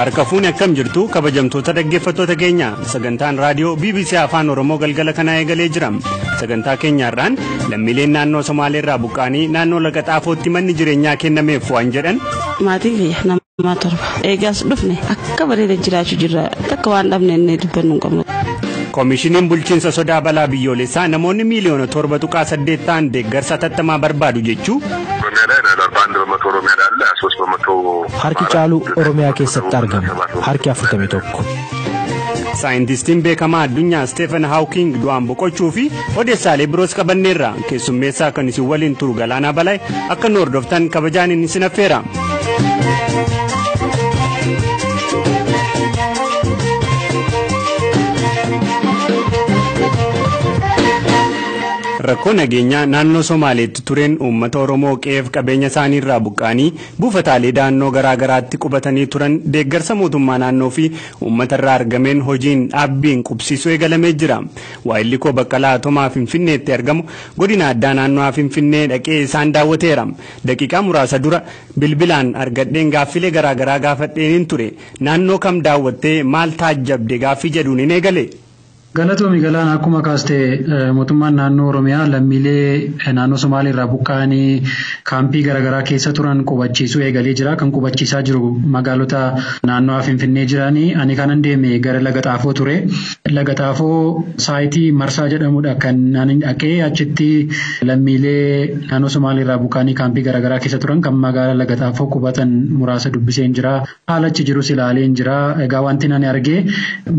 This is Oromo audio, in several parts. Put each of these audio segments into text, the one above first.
Harka fuuni akkam jirtu kabajamtoota dhaggeeffattoota keenya sagantaan raadiyoo BBC Afaan Oromoo galgala kana eegalee jira. Sagantaa keenyaarraan lammiileen naannoo Somaaleerraa buqqaanii naannoo laga Xaafootti manni jireenyaa kennameef waan jedhan. Maatii nama torba eegaas dhufne akka bareeda jiraachuu jirra takka waan dhabne inni dubbannu hin qabnu. Koomishiniin bulchiinsa sodaa balaa biyyoolessaa namoonni miiliyoona 7.8 ta'an deeggarsa tattamaa barbaadu jechuu. Harki caalu Oromiyaa keessatti argama. Harki 41. Saayintistiin beekamaa addunyaa Stephen Hawking du'aan boqochuu fi odeessaalee biroos qabanneerra keessummeessaa kan isin waliin turu Galaanaa Balaa akka nu hordoftan kabajaan isin affeera. Rakkoo nageenyaa naannoo Somaaleetti tureen uummata Oromoo qe'eef qabeenya isaaniirraa buqqaanii buufataalee daannoo garaa garaatti qubatanii turan deeggarsa mootummaa naannoo fi uummatarraa argameen hojiin dhaabbiin qubsiisuu eegalamee jira. Waayilli koo Baqqalaa Atomaa Finfinneetti argamu godina addaa naannoo Finfinnee dhaqee isaan daawwateera. Daqiiqaa muraasa dura bilbilaan argadheen gaaffilee garaa garaa gaafadheen ture. Naannoo kam daawwattee maal taajjabde gaaffii jedhuun hin eegale. Galatoomi Galaana akkuma kaastee mootummaan naannoo Oromiyaa lammiilee naannoo Somaaleerraa buqqaanii kaampii garaagaraa keessa turan qubachiisuu eegalee jira. Kan qubachiisaa jiru magaalota naannoo Finfinnee jiranii. Ani kanan deeme gara Laga Xaafoo ture. Laga Xaafoo saayitii Marsaa jedhamudha kan ani dhaqee achitti lammiilee naannoo Somaaleerraa buqqaanii kaampii garaagaraa keessa turan kan magaalaa Laga Xaafoo qubatan muraasa dubbiseen jira. Haala achi jirus ilaaleen jira. Egaa wanti ani argee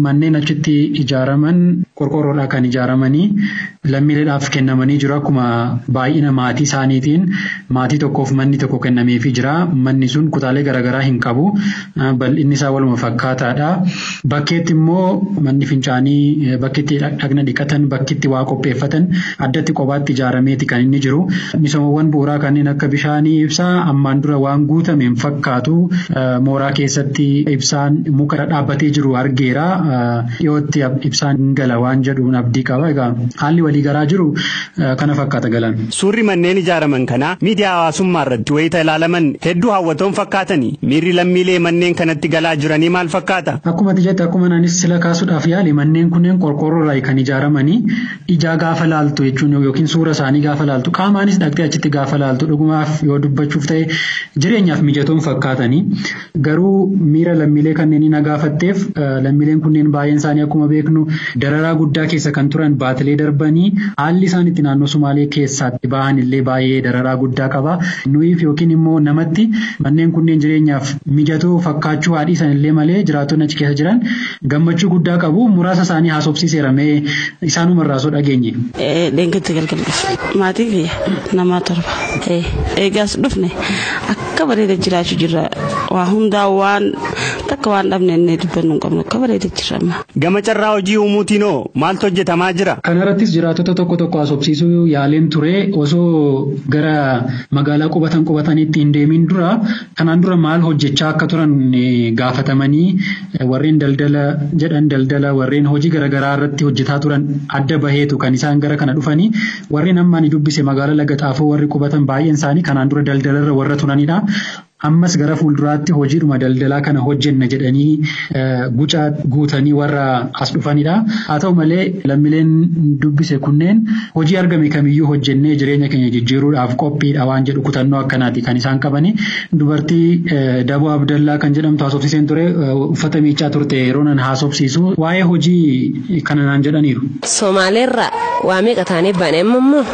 manneen achitti ijaaraman qorqorroodhaa kan ijaaramanii lammiileedhaaf kennamanii jiru. Akkuma baay'ina maatii isaaniitiin maatii tokkoof manni tokko kennameefii jira. Manni sun kutaalee garaagaraa hin qabu. Bal'inni isaa waluma fakkaataadha. Bakkeetti immoo manni fincaanii bakkeetti dhagna dhiqatan bakkeetti waa qopheeffatan addatti kophaatti ijaarameeti kan inni jiru. Misoomawwan bu'uuraa kanneen akka bishaanii ibsaa ammaan dura waan guutame hin fakkaatu. Mooraa keessatti ibsaan muka dhaabbatee jiru argeera. Dhiyootti ibsaan gala waan jedhuun abdii qaba. Egaa haalli walii garaa jiru kana fakkaata Galaan. Suurri manneen ijaaraman kana miidiyaa hawaasummaa irratti wayita ilaalaman hedduu hawwatoon fakkaatanii miirri lammiilee manneen kanatti galaa jiranii maal fakkaata? Akkuma jette akkuma anis sila kaasuudhaaf yaale manneen kunneen qorqorroorraa kan ijaaramanii ijaa gaafa laaltu jechuun yookiin suura isaanii gaafa laaltu qaamaanis dhaqxee achitti gaafa laaltu dhugumaaf yoo dubbachuuf ta'e jireenyaaf mijatoon fakkaatanii garuu miira lammiilee kanneenii na gaafatteef lammiileen kunneen baay'een isaanii akkuma beeknu dararaa guddaa keessa kan turan baatilee darbanii haalli isaan itti naannoo Somaalee keessaatti bahan illee baay'ee dararaa guddaa qaba. Nuyiif yookiin immoo namatti manneen kunneen jireenyaaf mijatoo fakkaachuu haadhiisan illee malee jiraattonni achi keessa jiran gammachuu guddaa qabu. Muraasa isaanii haasofsiiseera mee isaanumarraa soo dhageenye. Leenkatti galgal dhufe maatii nama torba eegaas dhufne akka bareeda jiraachuu jirra. Waa hundaa waan takka waan dhabne inni dubbannu hin qabnu akka bareeda jirra. Gama carraa hojii uumuutiinoo maaltu hojjetamaa jira? Kanarrattis jiraattota tokko haasofsiisuu yaaleen ture osoo gara magaalaa qubataniitti hin deemin dura kanaan dura maal hojjechaa akka turan gaafatamanii warreen daldala jedhan daldala warreen hojii garaagaraa irratti hojjetaa turan adda baheetu kan isaan gara kana dhufanii warreen amma ani dubbise magaalaa Laga Xaafoo warri qubatan baay'een isaanii kanaan dura daldalarra warra turanidha. Ammas gara fuulduraatti hojiidhuma daldalaa kana hojjenna jedhanii gucaa guutanii warra as dhufanidha. Haa ta'u malee lammiileen dubbise kunneen hojii argame kamiyyuu hojjennee jireenya keenya jijjiiruudhaaf qophiidha waan jedhu kutannoo akkanaati kan isaan qabani. Dubartii Daboo Abdallaa kan jedhamtu haasofsiiseen ture uffata miicaa turte yeroo nan haasofsiisu waa'ee hojii kana naan jedhaniiru. Somaaleerraa waa meeqa taanee baanee ammoo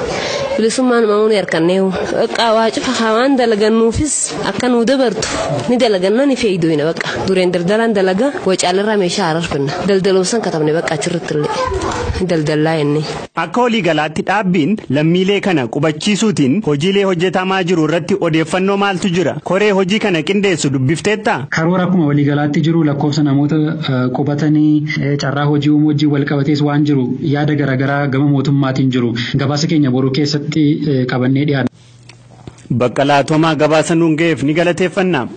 bilisummaan mamuun harkanneewu qaawaa cufa hawaan dalagannuufis akka nu dabartu ni dalaganna ni feeyidooyina bakka dureen daldalaan dalaga wacaalirraa meeshaa ararfanna daldaloosan katabne bakka achirrattillee daldallaa inni. Akka walii galaatti dhaabbiin lammiilee kana qubachiisuutiin hojiilee hojjetamaa jiru irratti odeeffannoo maaltu jira? Koree hojii kana qindeessu dubbifteetta? Karoora akkuma walii galaatti jiru lakkoofsa namoota qubatanii carraa hojii uumuu wajjin wal qabatees waan jiru yaada garaagaraa gama mootummaatiin jiru gabaasa keenya boruu keessatti qabannee dhiyaanna. Baqqalaa Atomaa gabaasa nuun ga'eef ni galateeffanna.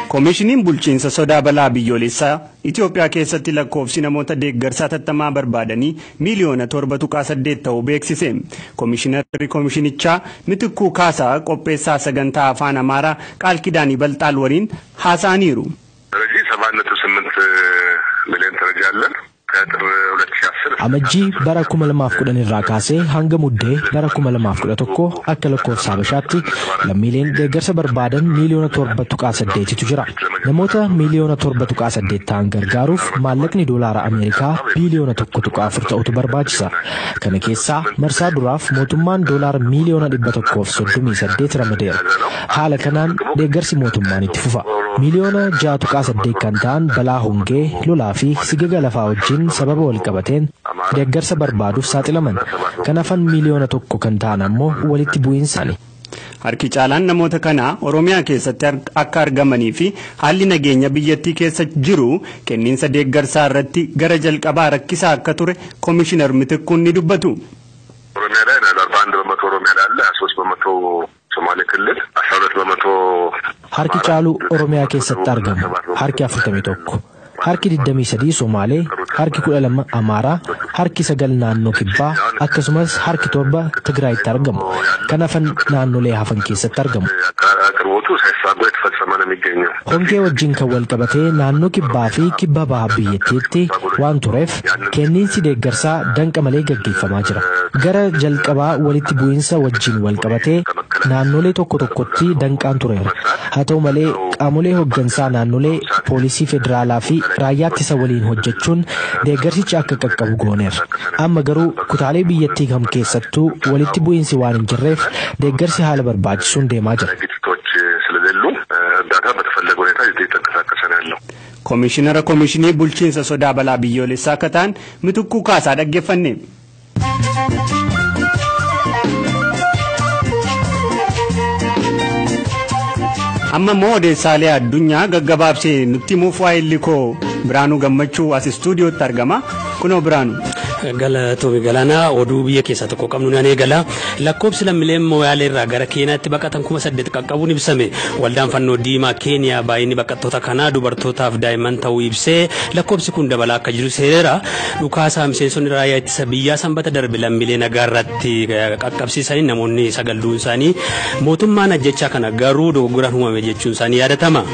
Koomishiniin bulchiinsa sodaa balaa biyyoolessaa Itoophiyaa keessatti lakkoofsi namoota deeggarsa tattamaa barbaadanii miliyoona 7.8 ta'uu beeksise. Koomishinarri koomishinichaa Mitikkuu Kaasaa qopheessaa sagantaa afaan Amaaraa Qaal Kidaanii Balxaal waliin haasa'aniiru. Amajjii bara 2010 irraa kaasee hanga muddee bara 2011 akka lakkoofsa Habashaatti lammiileen deeggarsa barbaadan miliyoona 7.8tu jira. Namoota miliyoona 7.8 ta'an gargaaruuf maallaqni doolaara Ameerikaa biliyoona 1.4 ta'utu barbaachisa. Kana keessaa marsaa duraaf mootummaan doolaara miliyoona 138 ramadeera. Haala kanaan deeggarsi mootummaan itti fufa. Miliyoona 6.8 kan ta'an balaa hongee, lolaa fi sigiga lafaa wajjin sababa wal qabateen deeggarsa barbaaduuf saaxilaman. Kanaafan miliyoona 1 kan ta'an ammoo walitti bu'iinsaani. Harki caalaan namoota kanaa Oromiyaa keessatti akka argamanii fi haalli nageenya biyyattii keessa jiru kenniinsa deeggarsaa irratti gara jalqabaa rakkisaa akka ture Koomishinar Mitikkuun ni dubbatu. Harki caalu Oromiyaa keessatti argamu. Harki 41. Harki 23 Somaalee, harki 12 Amaaraa, harki 9 naannoo Kibbaa, akkasumas harki 7 Tigraayitti argamu. Kanaafan naannolee hafan keessatti argamu. Hongee wajjin kan wal qabatee naannoo Kibbaa fi Kibba Bahaa biyyattiitti waan tureef kenniinsi deeggarsaa danqa malee gaggeeffamaa jira. Gara jalqabaa walitti bu'iinsa wajjin wal qabatee naannolee tokko tokkotti danqaan tureera. Haa ta'u malee qaamolee hooggansaa naannolee poolisii federaalaa fi raayyaa ittisa waliin hojjechuun deeggarsicha akka qaqqabu gooneera. Amma garuu kutaalee biyyattii kam keessattuu walitti bu'iinsi waan hin jirreef deeggarsi haala barbaachisuun deemaa jira. Koomishinara Koomishinii Bulchiinsa Sodaa Balaa Biyyoolessaa akka ta'an Mitikkuu Kaasaa dhaggeeffanne. Amma immoo odeessaalee addunyaa gaggabaabsee nutti himuuf waa'illi koo Biraanuu Gammachuu as istuudiyootti argama. Kunoo Biraanuu. Galatoomii Galaanaa oduu biyya keessaa tokko qabnu ni eegala. Lakkoofsi lammiileen Mooyaalee irraa gara Keeniyaatti baqatan 8,000 qaqqabuun ibsame. Waldaan Fannoo Diimaa Keeniyaa baay'inni baqattoota kanaa dubartootaaf daa'imman ta'uu ibsee lakkoofsi kun dabalaa akka jiru seera. Dhukaasaa miseensonni raayyaa ittisa biyyaa sanbata darbe lammiilee nagaa irratti qaqqabsiisanii namoonni 9 du'uun isaanii mootummaan ajjechaa kana garuu dogoggoraan uumame jechuun isaanii yaadatama.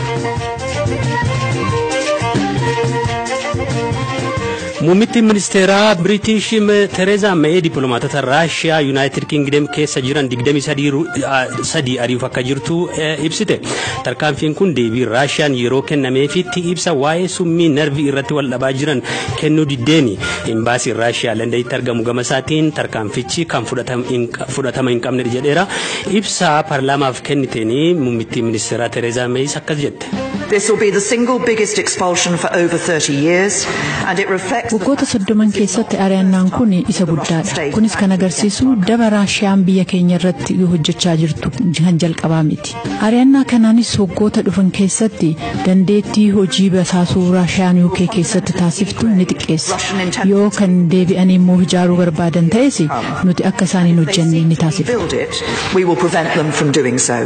Muummichi ministeeraa British Theresa May dippiloomaatota Raashiyaa United Kingdom keessa jiran 23 ariif akka jirtu ibsite. Tarkaanfiin kun deebii Raashiyaan yeroo kennameefitti ibsa waa'ee summii narvii irratti wal dhabaa jiran kennuu diddeeni. Imbaasiin Raashiyaa Londanitti argamu gama isaatiin tarkaanfichi kan fudhatama hin qabne jedheera. Ibsa paarlaamaaf kenniteeni muummichi ministeeraa Theresa May akkas jette. This will be the single biggest expulsion for over 30 years and it reflects waggoota 30 keessatti ari'annaan kun isa guddaadha. Kunis kan agarsiisu daba Raashiyaan biyya keenya irratti hojjechaa jirtu kan jalqabaa miti. Ari'annaa kanaanis waggoota dhufan keessatti dandeettii hojii basaasuu Raashiyaan UK keessatti taasiftu ni xiqqeessa. Yoo kan deebi'anii immoo ijaaruu barbaadan ta'es nuti akka isaan hin hojjenne ni taasifna. We will prevent them from doing so.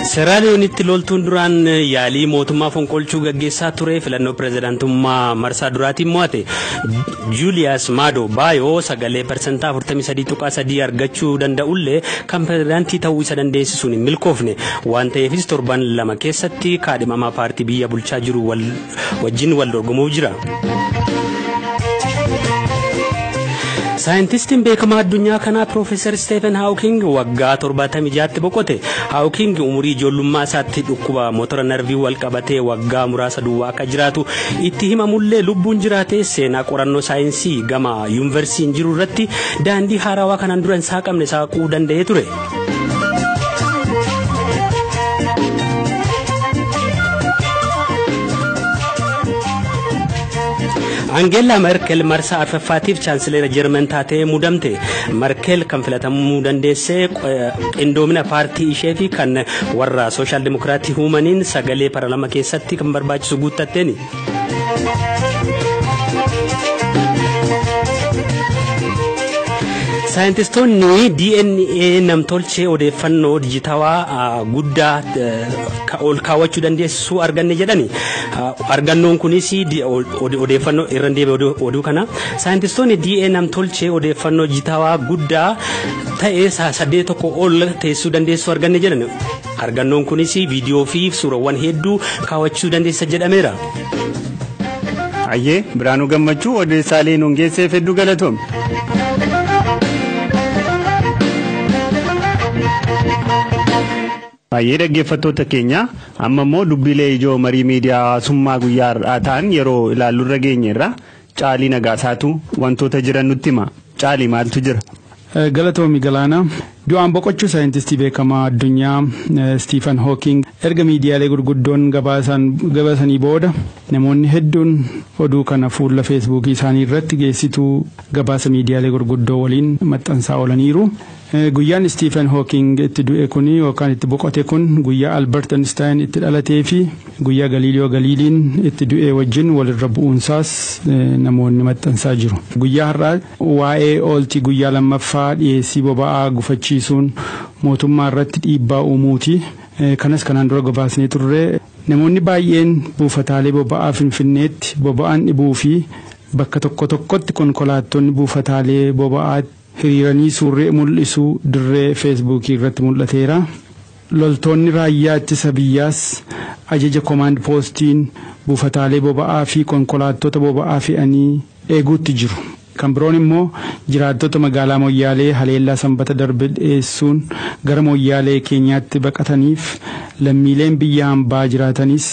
Seraaliyoonitti loltuun duraan yaalii mootummaa fonqolchuu gaggeessaa ture filannoo pirezidaantummaa marsaa duraatiin mo'ate Julius Maado Baayoo sagalee parsantaa 43.3 argachuu danda'ullee kan pirezidaantii ta'uu isa dandeessisuun hin milkoofne waan ta'eefis torban 2 keessatti kaadhimamaa paartii biyya bulchaa jiru wajjin wal dorgomuuf jira. Saayintistiin beekamaa addunyaa kanaa Profeesar Stephen Hawking waggaa 76tti boqote. Hawking umurii ijoollummaa isaatti dhukkuba motora narvii wal qabatee waggaa muraasa duwwaa akka jiraatu itti himamullee lubbuun jiraatee seenaa qorannoo saayinsii gama yuunivarsiitiin jiru irratti daandii haarawaa kanaan dura hin saaqamne saaquu danda'ee ture. Angela Merkel marsaa arfaffaatiif chaansileera Jarman taatee muudamte. Merkel kan filatamuu dandeesse qindoomina paartii ishee fi kan warra Sooshaal Dimokiraatii uumaniin sagalee paarlaamaa keessatti kan barbaachisu guuttatteeni. Saayintistoonni DNA namtolchee odeeffannoo dijitawaa guddaa ol kaawwachuu dandeessu arganne jedhani. Argannoon kunis odeeffannoo irra deebi'ee oduu kana. Saayintistoonni DNA namtolchee odeeffannoo dijitawaa guddaa ta'ee saddeet tokko ol teessuu dandeessu arganne jedhani. Argannoon kunis viidiyoo fi suurawwan hedduu kaawwachuu dandeessa jedhameera. Ayyee Biraanuu Gammachuu odeessaalee nuun geesseef hedduu galatoom. Ayyee dhaggeeffattoota keenya amma immoo dubbilee ijoo marii miidiyaa hawaasummaa guyyaa har'aa ta'an yeroo ilaallurra geenyerra Caalii Nagaasaatu wantoota jiran nutti hima. Caalii maaltu jira? Galatoomi Galaana. Du'aan boqochuu saayintistii beekamaa addunyaa Stephen Hawking erga miidiyaalee gurguddoon gabaasanii booda namoonni hedduun oduu kana fuula feesbuukii isaanii irratti geessituu gabaasa miidiyaalee gurguddoo waliin maxxansaa oolaniiru. Guyyaan Stephen Hawking itti du'e kun yookaan itti boqote kun guyyaa Albert Einstein itti dhalatee fi guyyaa Galileo Galiliin itti du'e wajjin walirra bu'uunsaas namoonni maxxansaa jiru. Guyyaa har'aa waa'ee ooltii guyyaa lammaffaa dhiyeessii boba'aa gufachiisuun mootummaa irratti dhiibbaa uumuuti. Kanas kanaan dura gabaasnee turre namoonni baay'een buufataalee boba'aa Finfinneetti boba'aan dhibuu fi bakka tokko tokkotti konkolaattonni buufataalee boba'aa hiriiranii suurree mul'isuu dirree feesbuukii irratti mul'ateera. Loltoonni raayyaa ittisa biyyaas ajaja komaand poostiin buufataalee boba'aa fi konkolaattota boba'aa fe'anii eeguutti jiru. Kan biroon immoo jiraattota magaalaa Moyyaalee haleellaa sanbata darbe dhiyeessuun gara Moyyaalee keenyaatti baqataniif lammiileen biyya hambaa jiraatanis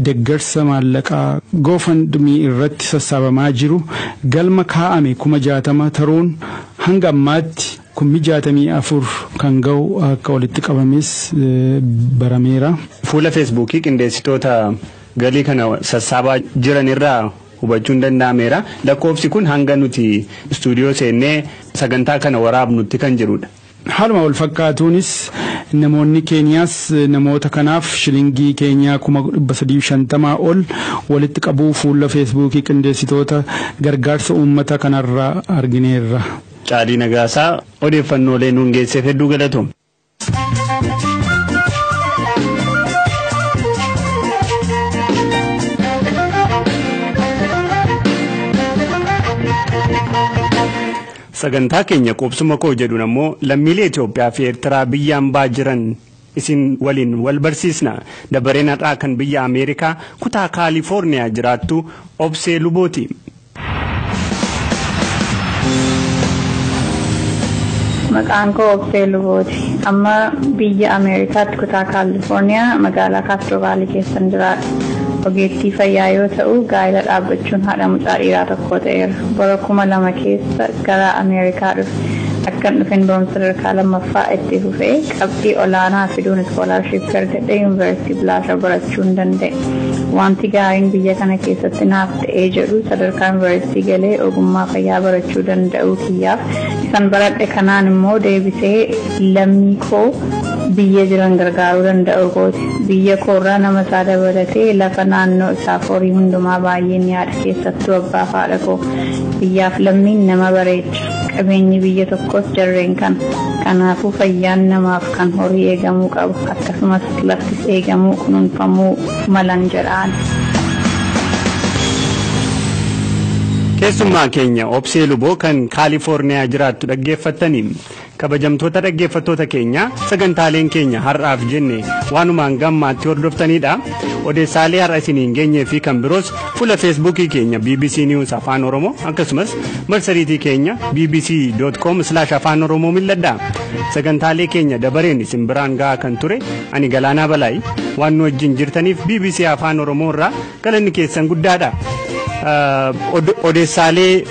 deeggarsa maallaqaa GoFundMe irratti sassaabamaa jiru galma kaa'ame 60,000 taruun hanga ammaatti 64,000 kan ga'u akka walitti qabames barameera. Fuula feesbuukii qindeessitoota galii kana sassaabaa jiran irraa hubachuun danda'ameera. Lakkoofsi kun hanga nuti istuudiyoo seennee sagantaa kana waraabnutti kan jirudha. Haaluma wal fakkaatuunis namoonni Keeniyaas namoota kanaaf shilingii Keeniyaa 350 ol walitti qabuu fuula feesbuukii qindeessitoota gargaarsa uummata kanarraa argineerra. Caalii Nagaasaa odeeffannoolee nuun geesseef hedduu galatoom. Sagantaa keenya qubsuma koo jedhuun ammoo lammiilee Itoophiyaa fi Eertiraa biyya hambaa jiran isin waliin wal barsiisna. Dabareen har'aa kan biyya Ameerikaa kutaa Kaalifoorniyaa jiraattu Obsee Lubooti. Maqaan koo Obsee Lubooti. Amma biyya Ameerikaatti kutaa Kaalifoorniyaa magaalaa Kaastro Vaalii keessan jiraadha. Ogeettii fayyaa yoo ta'u gaa'ela dhaabbachuun haadha mucaa dhiiraa tokko ta'eera. Bara 2000 keessa gara Ameerikaa dhufe. Akkan dhufeen barumsa sadarkaa lammaffaa itti fufee qabxii olaanaa fiduun iskoolaarshipii argadhee yuunivarsiitii Bilaashaa barachuun danda'e. Wanti gaariin biyya kana keessatti naaf ta'ee jedhu sadarkaa yuunivarsiitii galee ogummaa fayyaa barachuu danda'uu kiyyaaf isan baradhe kanaan immoo deebisee lammii koo biyya jiran gargaaruu danda'u kooti. Biyya koorraa nama isaa dabalatee lafa naannoo isaa horii hundumaa baay'een yaada keessattuu abbaa fi haadha koo. Biyyaaf lammiin nama bareecha. Qabeenyi biyya tokkos jarreen kan. Kanaafuu fayyaan namaaf kan horii eegamuu qabu. Akkasumas laftis eegamuu kunuunfamuu malan jedhaan. Keessummaa keenya Obsee Luboo kan Kaalifoorniyaa jiraattu dhaggeeffattanii. Kabajamtoota dhaggeeffattoota keenya sagantaaleen keenya har'aaf jenne waanumaan gammaatti hordoftanidha. Odeessaalee har'a isiniin geenyee fi kan biroos fuula feesbuukii keenya BBC News Afaan Oromoo akkasumas marsariitii keenya bbc.com/afaan oromoo milladha. Sagantaalee keenya dabareen isin biraan gahaa kan ture ani Galaanaa Balaay waan nu wajjin jirtaniif BBC Afaan Oromoo irraa galanni keessan guddaadha. Odeessaalee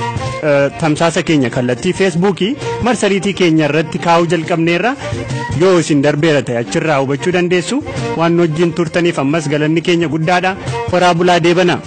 tamsaasa keenya kallattii feesbuukii marsariitii keenya irratti kaa'uu jalqabneerra yoo isin darbeera ta'e achirraa hubachuu dandeessu waan nu wajjin turtaniif ammas galanni keenya guddaadha. Horaa bulaa deebana.